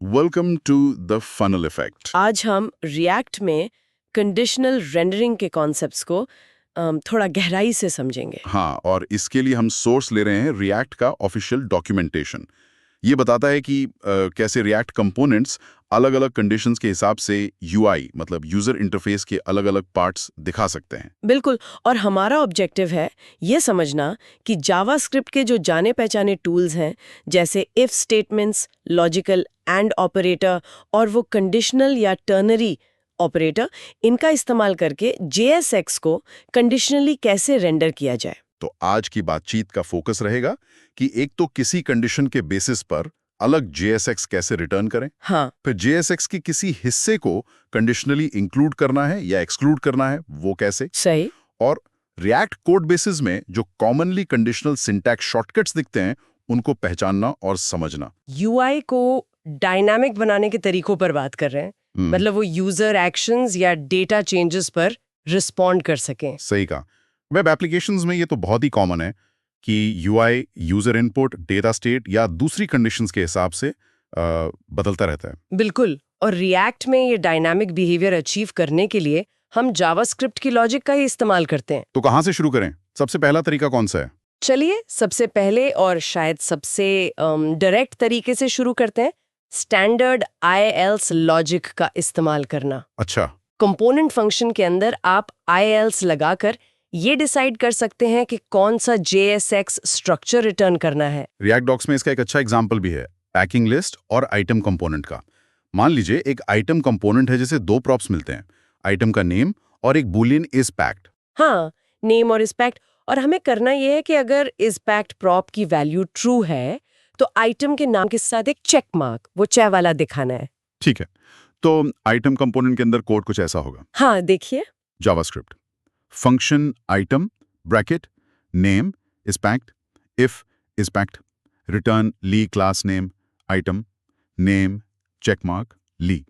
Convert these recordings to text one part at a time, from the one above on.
Welcome to the funnel effect. आज हम react में कंडीशनल रेंडरिंग के कॉन्सेप्ट्स को थोड़ा गहराई से समझेंगे। हाँ, और इसके लिए हम सोर्स ले रहे हैं रिएक्ट का ऑफिशियल डॉक्यूमेंटेशन। ये बताता है कि कैसे रिएक्ट कंपोनेंट्स अलग-अलग कंडीशंस के हिसाब से यूआई मतलब यूजर इंटरफेस के अलग-अलग पार्ट्स दिखा सकते हैं। बिल्कुल, और हमारा ऑब्जेक्टिव है ये समझना कि जावास्क्रिप्ट के जो जाने पहचाने टूल्स हैं, जैसे if statements, logical and operator और वो कंडीशनल या टर्नरी ऑपरेटर, इनका इस्तेमाल करके JSX को कंडीशनली कैसे रेंडर किया जाए। तो आज की बातचीत का फोकस रहेगा कि एक तो किसी कंडीशन के बेसिस पर अलग JSX कैसे रिटर्न करें, हाँ, फिर JSX के किसी हिस्से को कंडीशनली इंक्लूड करना है या एक्सक्लूड करना है, वो कैसे, सही। और रिएक्ट कोड बेसिस में जो कॉमनली कंडीशनल सिंटैक्स शॉर्टकट्स दिखते हैं उनको पहचानना और समझना। UI को डायनामिक बनाने के तरीकों पर बात कर रहे हैं, मतलब वो यूजर एक्शंस या डेटा चेंजेस पर रिस्पॉन्ड कर सकें। सही कहा। वेब एप्लीकेशंस में ये तो बहुत ही कॉमन है कि UI user input, data state या दूसरी कंडीशंस के हिसाब से बदलता रहता है। बिल्कुल, और रिएक्ट में ये डायनामिक बिहेवियर अचीव करने के लिए हम जावास्क्रिप्ट की लॉजिक का ही इस्तेमाल करते हैं। तो कहाँ से शुरू करें? सबसे पहला तरीका कौन सा है? चलिए सबसे पहले और शायद सबसे डायरेक्ट तरीके से शुरू करते हैं, स्टैंडर्ड IELTS लॉजिक का इस्तेमाल करना। अच्छा, कंपोनेंट फंक्शन के अंदर आप IELTS लगाकर ये डिसाइड कर सकते हैं कि कौन सा JSX स्ट्रक्चर रिटर्न करना है। रिएक्ट डॉक्स में इसका एक अच्छा एग्जाम्पल भी है, पैकिंग लिस्ट और आइटम कंपोनेंट का। मान लीजिए एक आइटम कंपोनेंट है जिसे दो प्रॉप्स मिलते हैं, आइटम का नेम और एक बूलियन इज पैक्ड। हाँ, नेम और इस्पेक्ट, और हमें करना यह है कि अगर इस्पेक्ट प्रॉप की वैल्यू ट्रू है तो आइटम के नाम के साथ एक चेक मार्क, वो चेक वाला दिखाना है। ठीक है, तो आइटम कंपोनेंट के अंदर कोड कुछ ऐसा होगा। हाँ, देखिए। JavaScript function item bracket name is packed, if is packed, return li class name item name check mark li,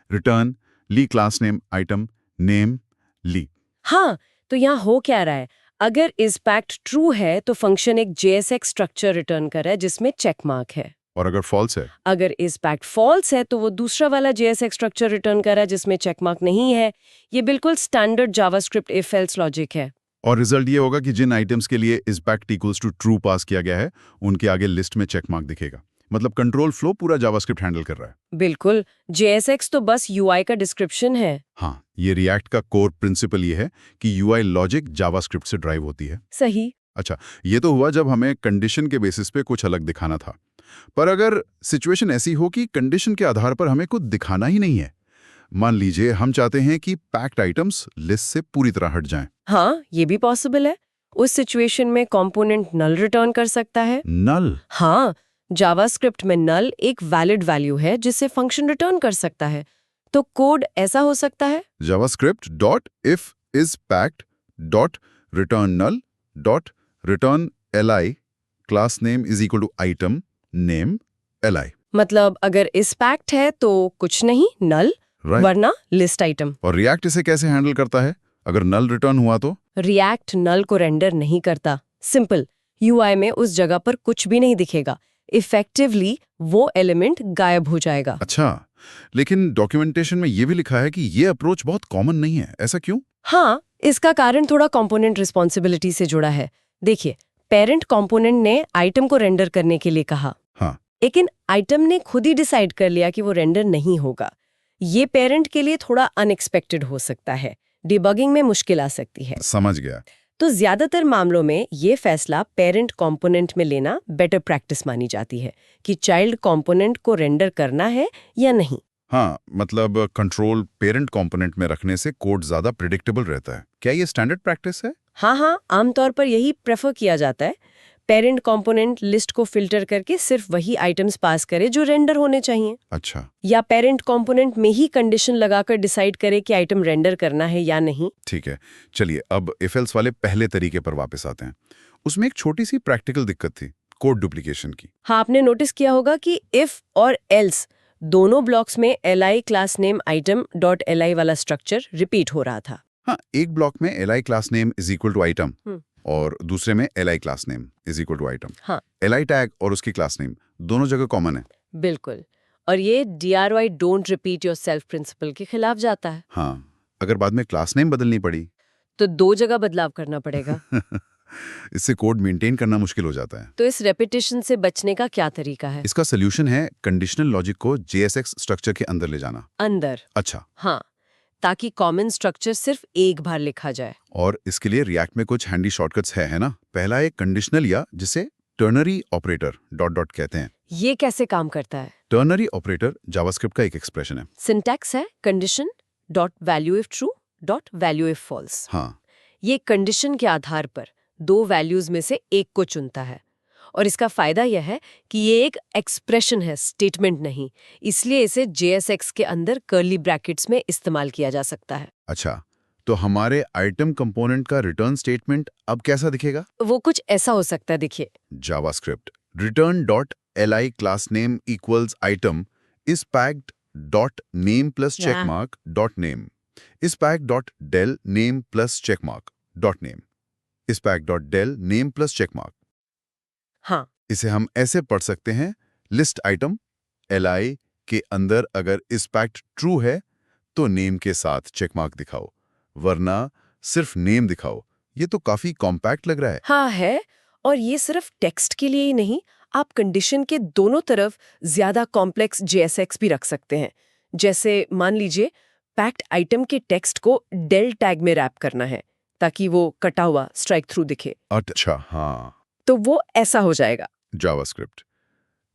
return li class name item name li. हाँ, तो यहाँ हो क्या रहा है, अगर इस्पेक्ट ट्रू है तो फंक्शन एक JSX स्ट्रक्चर रिटर्न कर रहा है जिसमें चेक मार्क है। और अगर फॉल्स है? अगर इस्पेक्ट फॉल्स है तो वो दूसरा वाला JSX स्ट्रक्चर रिटर्न कर रहा है जिसमें चेक मार्क नहीं है। ये बिल्कुल standard JavaScript if else logic है। और रिजल्ट ये होगा कि जिन आइटम्स के लिए is packed equals to true pass किया गया है उनके आगे लिस्ट में चेक मार्क दिखेगा। मतलब कंट्रोल फ्लो पूरा जावास्क्रिप्ट हैंडल कर रहा है। बिल्कुल, JSX तो बस UI का डिस्क्रिप्शन है। हाँ, ये रिएक्ट का कोर प्रिंसिपल ये है कि यूआई लॉजिक जावास्क्रिप्ट से ड्राइव होती है। सही। अच्छा, ये तो हुआ जब हमें कंडीशन के बेसिस पे कुछ अलग दिखाना था। पर अगर सिचुएशन ऐसी हो कि कंडीशन के आधार पर हमें कुछ दिखाना ही नहीं है, मान लीजिए हम चाहते हैं कि पैक्ड आइटम्स लिस्ट से पूरी तरह हट जाएं। हाँ, ये भी पॉसिबल है। उस सिचुएशन में कंपोनेंट नल रिटर्न कर सकता है। नल? हाँ, जावास्क्रिप्ट में नल एक वैलिड वैल्यू है जिससे फंक्शन रिटर्न कर सकता है। तो कोड ऐसा हो सकता है, JavaScript dot if is packed dot return null dot return li class name is equal to item name li। मतलब अगर इस्पेक्ट है तो कुछ नहीं, नल, राइट। वरना लिस्ट आइटम। और रिएक्ट इसे कैसे हैंडल करता है अगर नल रिटर्न हुआ तो? रिएक्ट नल को रेंडर नहीं करता। सिंपल, UI में उस जगह पर कुछ भी नहीं दिखेगा। इफेक्टिवली वो एलिमेंट गायब हो जाएगा। अच्छा, लेकिन डॉक्यूमेंटेशन में ये भी लिखा है कि ये अप्रोच बहुत कॉमन नहीं है, ऐसा क्यों? हाँ, इसका कारण थोड़ा कंपोनेंट रिस्पॉन्सिबिलिटी से जुड़ा है। देखिए, पेरेंट कंपोनेंट ने आइटम को रेंडर करने के लिए कहा, हाँ, लेकिन आइटम ने खुद ही डिसाइड कर लिया कि वो रेंडर नहीं होगा। ये पेरेंट के लिए थोड़ा अनएक्सपेक्टेड हो सकता है, डिबगिंग में मुश्किल आ सकती है। समझ गया। तो ज्यादातर मामलों में ये फैसला पेरेंट कंपोनेंट में लेना बेटर प्रैक्टिस मानी जाती है कि चाइल्ड कंपोनेंट को रेंडर करना है या नहीं। हाँ, मतलब कंट्रोल पेरेंट कंपोनेंट में रखने से कोड ज्यादा प्रिडिक्टेबल रहता है। क्या ये स्टैंडर्ड प्रैक्टिस है? हाँ, आमतौर पर यही प्रेफर किया जाता है। पेरेंट कंपोनेंट लिस्ट को फिल्टर करके सिर्फ वही आइटम्स पास करे जो रेंडर होने चाहिए। अच्छा, या पेरेंट कंपोनेंट में ही कंडीशन लगाकर डिसाइड करे कि आइटम रेंडर करना है या नहीं। ठीक है। चलिए अब इफ एल्स वाले पहले तरीके पर वापस आते हैं। उसमें एक छोटी सी प्रैक्टिकल दिक्कत थी, कोड डुप्लीकेशन की। हाँ, आपने नोटिस किया होगा कि इफ और एल्स दोनों ब्लॉक्स में li class name item dot li वाला स्ट्रक्चर रिपीट हो रहा था। हाँ, एक ब्लॉक में li class name is equal to item और दूसरे में li class name is equal to item. हाँ, li टैग और उसकी क्लास नेम दोनों जगह कॉमन है। बिल्कुल, और ये DRY don't repeat yourself principle के खिलाफ जाता है। हाँ, अगर बाद में क्लास नेम बदलनी पड़ी तो 2 जगह बदलाव करना पड़ेगा। इससे कोड मेंटेन करना मुश्किल हो जाता है। तो इस रेपिटेशन से बचने का क्या तरीका है? इसका सोल्यूशन है कंडीशनल लॉजिक को JSX स्ट्रक्चर के अंदर ले जाना। अंदर? अच्छा, हाँ, ताकि कॉमन स्ट्रक्चर सिर्फ एक बार लिखा जाए। और इसके लिए रिएक्ट में कुछ हैंडी शॉर्टकट्स है ना? पहला है कंडीशनल या जिसे टर्नरी ऑपरेटर डॉट कहते हैं। ये कैसे काम करता है? टर्नरी ऑपरेटर जावास्क्रिप्ट का एक एक्सप्रेशन है। सिंटैक्स है condition dot value if true dot value if false. हाँ, ये कंडीशन के आधार पर 2 वैल्यूज में से एक को चुनता है। और इसका फायदा यह है कि ये एक एक्सप्रेशन है, स्टेटमेंट नहीं। इसलिए इसे JSX के अंदर कर्ली ब्रैकेट्स में इस्तेमाल किया जा सकता है। अच्छा, तो हमारे आइटम कंपोनेंट का रिटर्न स्टेटमेंट अब कैसा दिखेगा? वो कुछ ऐसा हो सकता है, देखिए। JavaScript return dot li class name equals item is packed dot name plus check Yeah. mark dot name is packed dot del name plus check mark dot name is packed dot del name plus check mark। हाँ, इसे हम ऐसे पढ़ सकते हैं, list item li के अंदर अगर is packed true है तो नेम के साथ चेक मार्क दिखाओ, वरना सिर्फ नेम दिखाओ। ये तो काफी कॉम्पैक्ट लग रहा है। हाँ है। और ये सिर्फ टेक्स्ट के लिए ही नहीं, आप कंडीशन के दोनों तरफ ज्यादा कॉम्प्लेक्स JSX भी रख सकते हैं। जैसे मान लीजिए पैक्ड आइटम के टेक्स्ट को डेल टैग में रैप करना है ताकि वो कटा हुआ स्ट्राइक थ्रू दिखे। अच्छा, हाँ, तो वो ऐसा हो जाएगा। JavaScript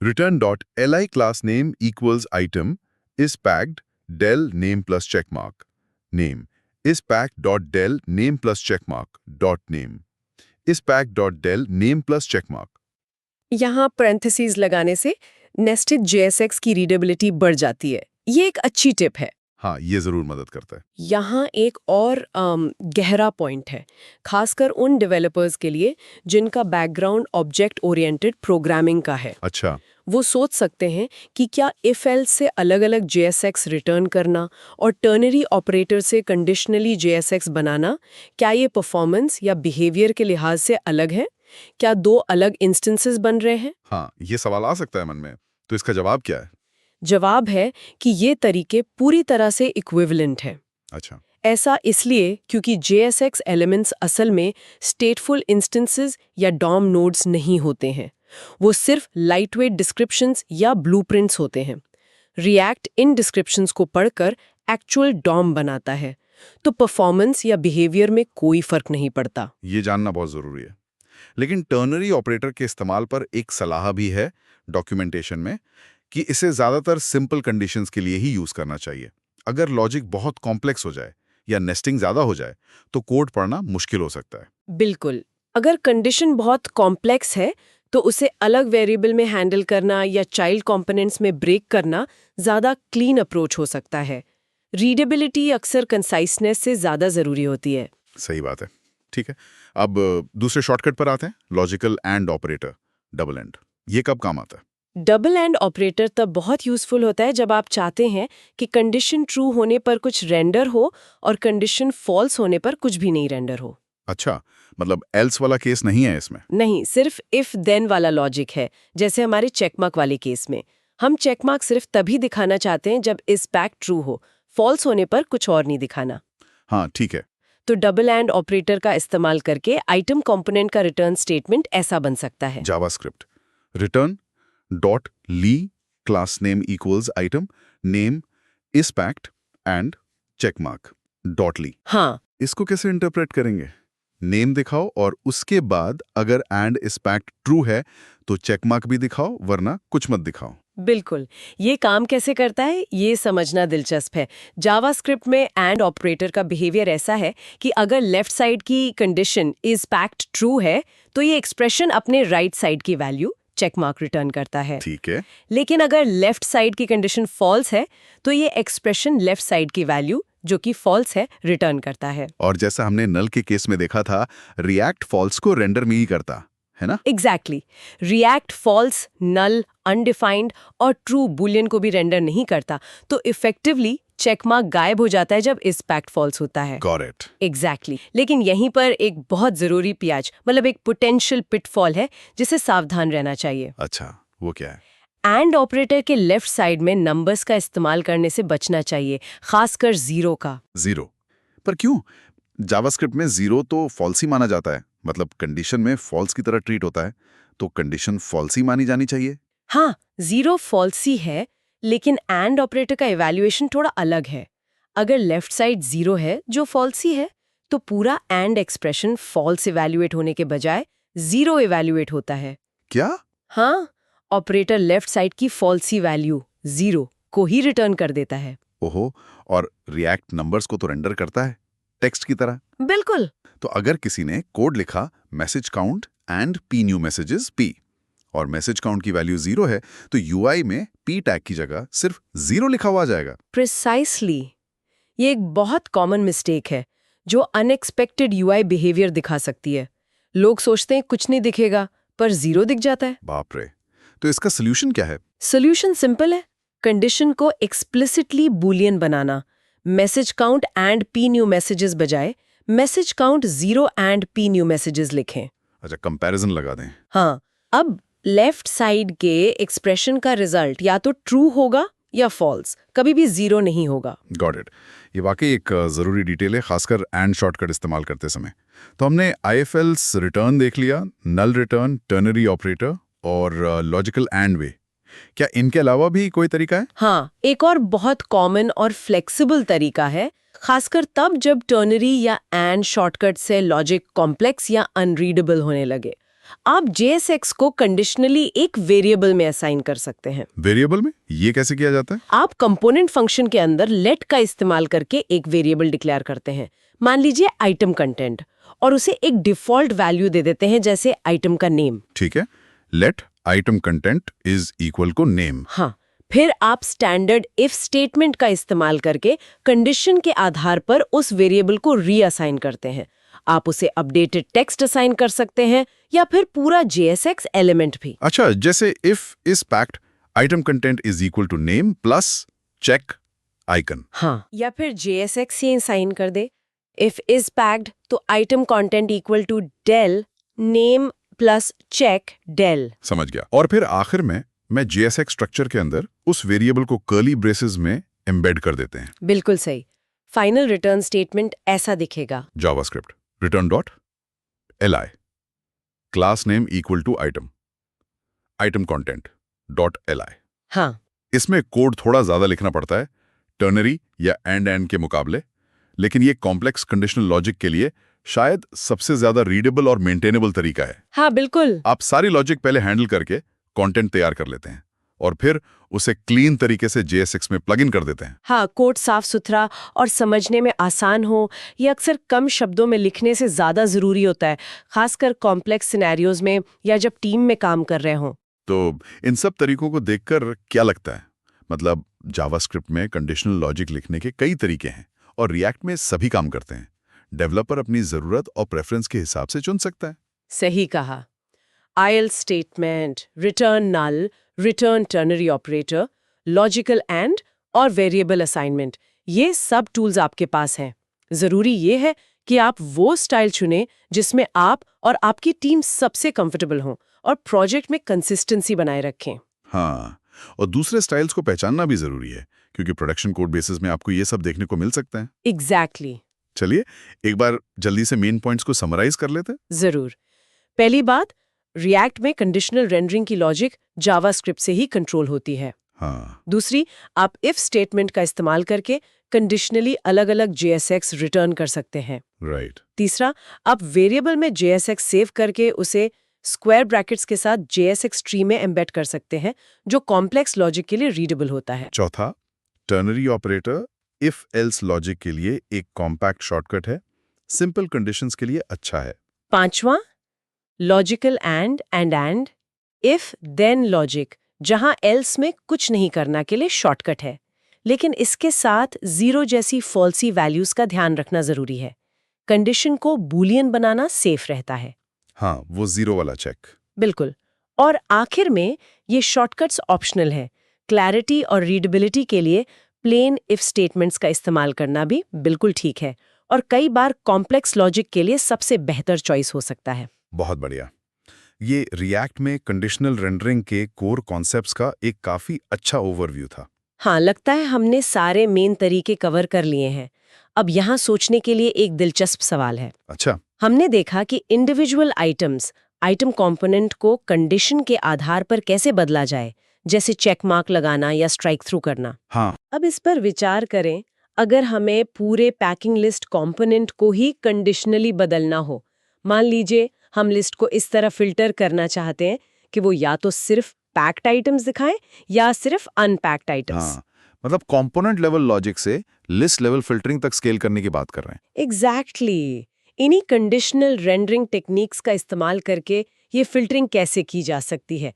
return dot li class name equals item is packed del name plus checkmark name is packed dot del name plus checkmark dot name is packed dot del name plus checkmark। यहाँ parenthesis लगाने से nested JSX की readability बढ़ जाती है। ये एक अच्छी टिप है। हाँ, ये जरूर मदद करता है। यहाँ एक और गहरा पॉइंट है, खासकर उन डेवलपर्स के लिए जिनका बैकग्राउंड ऑब्जेक्ट ओरिएंटेड प्रोग्रामिंग का है। अच्छा, वो सोच सकते हैं कि क्या इफ एल्स से अलग-अलग JSX रिटर्न करना और टर्नरी ऑपरेटर से कंडीशनली JSX बनाना, क्या ये परफॉर्मेंस या बिहेवियर के लिहाज से अलग है? क्या 2 अलग इंस्टेंसेस बन रहे हैं? हाँ, ये सवाल आ सकता है मन में। तो इसका जवाब क्या है? जवाब है कि ये तरीके पूरी तरह से इक्विवेलेंट हैं। अच्छा, ऐसा इसलिए क्योंकि JSX एलिमेंट्स असल में स्टेटफुल इंस्टेंसेस या डॉम नोड्स नहीं होते हैं। वो सिर्फ लाइटवेट डिस्क्रिप्शंस या ब्लूप्रिंट्स होते हैं। रिएक्ट इन डिस्क्रिप्शंस को पढ़कर एक्चुअल डॉम बनाता है, तो परफॉर्मेंस या बिहेवियर में कोई फर्क नहीं पड़ता। ये जानना बहुत जरूरी है। लेकिन टर्नरी ऑपरेटर के इस्तेमाल पर एक सलाह भी है डॉक्यूमेंटेशन में कि इसे ज्यादातर सिंपल कंडीशंस के लिए ही यूज करना चाहिए। अगर लॉजिक बहुत कॉम्प्लेक्स हो जाए या नेस्टिंग ज्यादा हो जाए तो कोड पढ़ना मुश्किल हो सकता है। बिल्कुल, अगर कंडीशन बहुत कॉम्प्लेक्स है तो उसे अलग वेरिएबल में हैंडल करना या चाइल्ड कंपोनेंट्स में ब्रेक करना ज़्यादा क्लीन अप्रोच हो सकता है। रीडेबिलिटी अक्सर कंसाइसनेस से ज़्यादा ज़रूरी होती है। सही बात है। ठीक है, अब दूसरे शॉर्टकट पर आते हैं, logical and operator double and. ये कब काम आता है? डबल एंड ऑपरेटर तब बहुत यूजफुल होता है जब आप चाहते हैं कि कंडीशन ट्रू होने पर कुछ रेंडर हो और कंडीशन फॉल्स होने पर कुछ भी नहीं रेंडर हो। अच्छा, मतलब एल्स वाला केस नहीं है इसमें? नहीं, सिर्फ इफ देन वाला लॉजिक है, जैसे हमारे चेकमार्क वाले केस में। हम चेकमार्क सिर्फ तभी दिखाना चाहते हैं जब इस पैक ट्रू हो, फॉल्स होने पर कुछ और नहीं दिखाना। हाँ, ठीक है। तो डबल एंड ऑपरेटर का इस्तेमाल करके आइटम कंपोनेंट का रिटर्न स्टेटमेंट ऐसा बन सकता है। JavaScript return dot li class name equals item name is packed and checkmark dot li. हाँ, इसको कैसे इंटरप्रेट करेंगे? नेम दिखाओ और उसके बाद अगर एंड इज पैक्ड ट्रू है तो चेकमार्क भी दिखाओ, वरना कुछ मत दिखाओ। बिल्कुल। ये काम कैसे करता है ये समझना दिलचस्प है। जावास्क्रिप्ट में एंड ऑपरेटर का बिहेवियर ऐसा है कि अगर लेफ्ट साइड की कंडीशन इज पैक्ड ट्रू है तो ये एक्सप्रेशन अपने राइट साइड की वैल्यू चेकमार्क रिटर्न करता है। ठीक है, लेकिन अगर लेफ्ट साइड की कंडीशन फॉल्स है तो ये एक्सप्रेशन लेफ्ट साइड की वैल्यू जो कि फॉल्स है रिटर्न करता है। और जैसा हमने नल के केस में देखा था, रिएक्ट फॉल्स को रेंडर में ही करता है ना? एग्जैक्टली। रिएक्ट फॉल्स, नल, अनडिफाइंड और ट्रू बुलियन को भी रेंडर नहीं करता, तो इफेक्टिवली चेकमार्क गायब हो जाता है जब इस पैक्ट फॉल्स होता है। Got it. एग्जैक्टली। लेकिन यहीं पर एक बहुत जरूरी प्याज, मतलब एक पोटेंशियल पिटफॉल है जिसे सावधान रहना चाहिए। अच्छा, वो क्या है? एंड ऑपरेटर के लेफ्ट साइड में नंबर्स का इस्तेमाल करने से बचना चाहिए, खासकर 0 का। 0 पर क्यों? जावास्क्रिप्ट में 0 तो फॉल्स ही माना जाता है, मतलब कंडीशन में फॉल्स की तरह ट्रीट होता है, तो कंडीशन फॉल्स ही मानी जानी चाहिए। हाँ, 0 फॉल्स ही है, लेकिन एंड ऑपरेटर का इवैल्यूएशन थोड़ा अलग है। अगर लेफ्ट साइड 0 है जो फॉल्स ही है, तो पूरा एंड एक्सप्रेशन फॉल्स इवैल्यूएट होने के बजाय 0 इवैल्यूएट होता है। क्या? हाँ, ऑपरेटर लेफ्ट साइड की फॉल्स ही वैल्यू 0 को ही रिटर्न कर देता है। ओहो, और रिएक्ट नंबर्स को तो रेंडर करता है टेक्स्ट की तरह। बिल्कुल। तो अगर किसी ने कोड लिखा message count and p new messages P, और मैसेज काउंट की वैल्यू 0 है, तो यूआई में पी टैग की जगह सिर्फ 0 लिखा हुआ आ जाएगा। प्रिसाइसली। ये एक बहुत कॉमन मिस्टेक है जो अनएक्सपेक्टेड यूआई बिहेवियर दिखा सकती है। लोग सोचते हैं कुछ नहीं दिखेगा, पर 0 दिख जाता है। बाप रे, तो इसका सोल्यूशन क्या है? सोल्यूशन सिंपल है, कंडीशन को एक्सप्लिसिटली बूलियन बनाना। Message count and p new messages बजाय message count 0 and p new messages लिखें। अच्छा, कंपैरिजन लगा दें। हाँ, अब लेफ्ट साइड के एक्सप्रेशन का रिजल्ट या तो ट्रू होगा या फॉल्स, कभी भी 0 नहीं होगा। Got it. ये वाकई एक जरूरी डिटेल है, खासकर एंड शॉर्टकट इस्तेमाल करते समय। तो हमने आईएफएल्स रिटर्न देख लिया, नल रिटर्न, टर्नरी ऑपरेटर और लॉजिकल एंड वे। क्या इनके अलावा भी कोई तरीका है? हाँ, एक और बहुत कॉमन और फ्लेक्सिबल तरीका है, खासकर तब जब टर्नरी या एंड शॉर्टकट से लॉजिक कॉम्प्लेक्स या अनरीडेबल होने लगे। आप JSX को कंडीशनली एक वेरिएबल में असाइन कर सकते हैं। वेरिएबल में ये कैसे किया जाता है? आप कंपोनेंट फंक्शन के अंदर लेट का इस्तेमाल करके एक वेरिएबल डिक्लेयर करते हैं। मान लीजिए आइटम कंटेंट, और उसे एक डिफॉल्ट वैल्यू दे देते हैं, जैसे आइटम का नेम। ठीक है, let item content is equal को नेम। हाँ, फिर आप स्टैंडर्ड इफ स्टेटमेंट का इस्तेमाल करके कंडीशन के आधार पर उस वेरिएबल को रीअसाइन करते हैं। आप उसे अपडेटेड टेक्स्ट असाइन कर सकते हैं या फिर पूरा JSX एलिमेंट भी। अच्छा, जैसे if is packed item content is equal to name plus check icon. हाँ, या फिर JSX ही असाइन कर दे। इफ इज पैक्ड तो item content equal to dollar name plus check dollar. समझ गया। और फिर आखिर में मैं JSX स्ट्रक्चर के अंदर उस वेरिएबल को कर्ली ब्रेसेस में एम्बेड कर देते हैं। बिल्कुल सही। फाइनल रिटर्न स्टेटमेंट ऐसा दिखेगा। JavaScript return dot li class name equal to item content dot li। हाँ, इसमें कोड थोड़ा ज्यादा लिखना पड़ता है टर्नरी या एंड के मुकाबले, लेकिन ये कॉम्प्लेक्स कंडीशनल लॉजिक के लिए शायद सबसे ज्यादा रीडेबल और मेंटेनेबल तरीका है। हाँ बिल्कुल। आप सारी लॉजिक पहले हैंडल करके कंटेंट तैयार कर लेते हैं और फिर उसे क्लीन तरीके से JSX में प्लग इन कर देते हैं। हाँ, कोड साफ सुथरा और समझने में आसान हो, ये अक्सर कम शब्दों में लिखने से ज्यादा जरूरी होता है, खासकर कॉम्प्लेक्स सिनेरियोज में या जब टीम में काम कर रहे हों। तो इन सब तरीकों को देखकर क्या लगता है? मतलब जावास्क्रिप्ट में कंडीशनल लॉजिक लिखने के कई तरीके हैं और रिएक्ट में सभी काम करते हैं। डेवलपर अपनी जरूरत और प्रेफरेंस के हिसाब से चुन सकता है। सही कहा। IELTS statement, return null, return ternary operator, logical and और वेरिएबल असाइनमेंट, ये सब टूल्स आपके पास हैं। जरूरी ये है कि आप वो स्टाइल चुनें जिसमें आप और आपकी टीम सबसे कंफर्टेबल हों और प्रोजेक्ट में कंसिस्टेंसी बनाए रखें। हाँ, और दूसरे स्टाइल्स को पहचानना भी जरूरी है, क्योंकि प्रोडक्शन कोड बेसिस में आपको ये सब देखने को मिल सकता है। एग्जैक्टली। चलिए एक बार जल्दी से मेन पॉइंट्स को समराइज कर लेते हैं। जरूर। पहली बात, रिएक्ट में कंडीशनल रेंडरिंग की लॉजिक जावास्क्रिप्ट से ही कंट्रोल होती है। हाँ, दूसरी, आप इफ स्टेटमेंट का इस्तेमाल करके कंडीशनली अलग-अलग JSX रिटर्न कर सकते हैं। राइट। तीसरा, आप वेरिएबल में JSX सेव करके उसे स्क्वायर ब्रैकेट्स के साथ JSX ट्री में एम्बेड कर सकते हैं, जो कॉम्प्लेक्स लॉजिक के लिए रीडेबल होता है। चौथा, ternary operator if else logic के लिए एक कॉम्पैक्ट शॉर्टकट है, सिंपल कंडीशंस के लिए अच्छा है। पांचवा, logical and if then logic, जहां एल्स में कुछ नहीं करना के लिए शॉर्टकट है, लेकिन इसके साथ 0 जैसी फॉल्सी वैल्यूज का ध्यान रखना जरूरी है। कंडीशन को बूलियन बनाना सेफ रहता है। हाँ, वो 0 वाला चेक। बिल्कुल। और आखिर में ये शॉर्टकट्स ऑप्शनल है। क्लैरिटी और रीडेबिलिटी के लिए प्लेन इफ स्टेटमेंट्स का इस्तेमाल करना भी बिल्कुल ठीक है, और कई बार कॉम्प्लेक्स लॉजिक के लिए सबसे बेहतर चॉइस हो सकता है। बहुत बढ़िया। ये रिएक्ट में कंडीशनल रेंडरिंग के कोर कॉन्सेप्ट्स का एक काफी अच्छा ओवरव्यू था। हाँ, लगता है हमने सारे मेन तरीके कवर कर लिए हैं। अब यहाँ सोचने के लिए एक दिलचस्प सवाल है। अच्छा। हमने देखा कि इंडिविजुअल आइटम कंपोनेंट को कंडीशन के आधार पर कैसे बदला जाए, जैसे चेक मार्क लगाना या स्ट्राइक थ्रू करना। हाँ। अब इस पर विचार करें, अगर हमें पूरे पैकिंग लिस्ट कंपोनेंट को ही कंडीशनली बदलना हो, मान लीजिए हम लिस्ट को इस तरह फिल्टर करना चाहते हैं कि वो या तो सिर्फ पैक्ड आइटम्स दिखाएं या सिर्फ अनपैक्ड आइटम्स। हाँ, मतलब कंपोनेंट लेवल लॉजिक से लिस्ट लेवल फिल्टरिंग तक स्केल करने की बात कर रहे हैं। एग्जैक्टली। इन्हीं कंडीशनल रेंडरिंग टेक्निक्स का इस्तेमाल करके ये फिल्टरिंग कैसे की जा सकती है।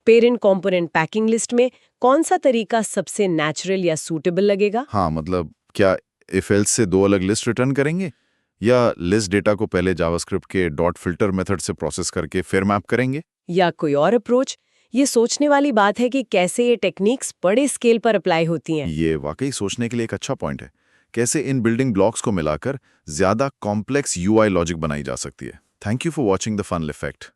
पेरेंट कंपोनेंट पैकिंग लिस्ट में कौन सा तरीका सबसे नेचुरल या सूटेबल लगेगा? हाँ, मतलब क्या इफ एल्स से दो अलग लिस्ट रिटर्न करेंगे या लिस्ट डेटा को पहले जावास्क्रिप्ट के डॉट फिल्टर मेथड से प्रोसेस करके फिर मैप करेंगे? या कोई और अप्रोच? ये सोचने वाली बात है कि कैसे ये टेक्निक्स बड़े स्केल पर अप्लाई होती हैं। ये वाकई सोचने के लिए एक अच्छा पॉइंट है। कैसे इन बिल्डिंग ब्लॉक्स को मिलाकर ज्यादा कॉम्प्लेक्स यूआई लॉजिक बनाई जा सकती है। Thank you for watching the fun effect.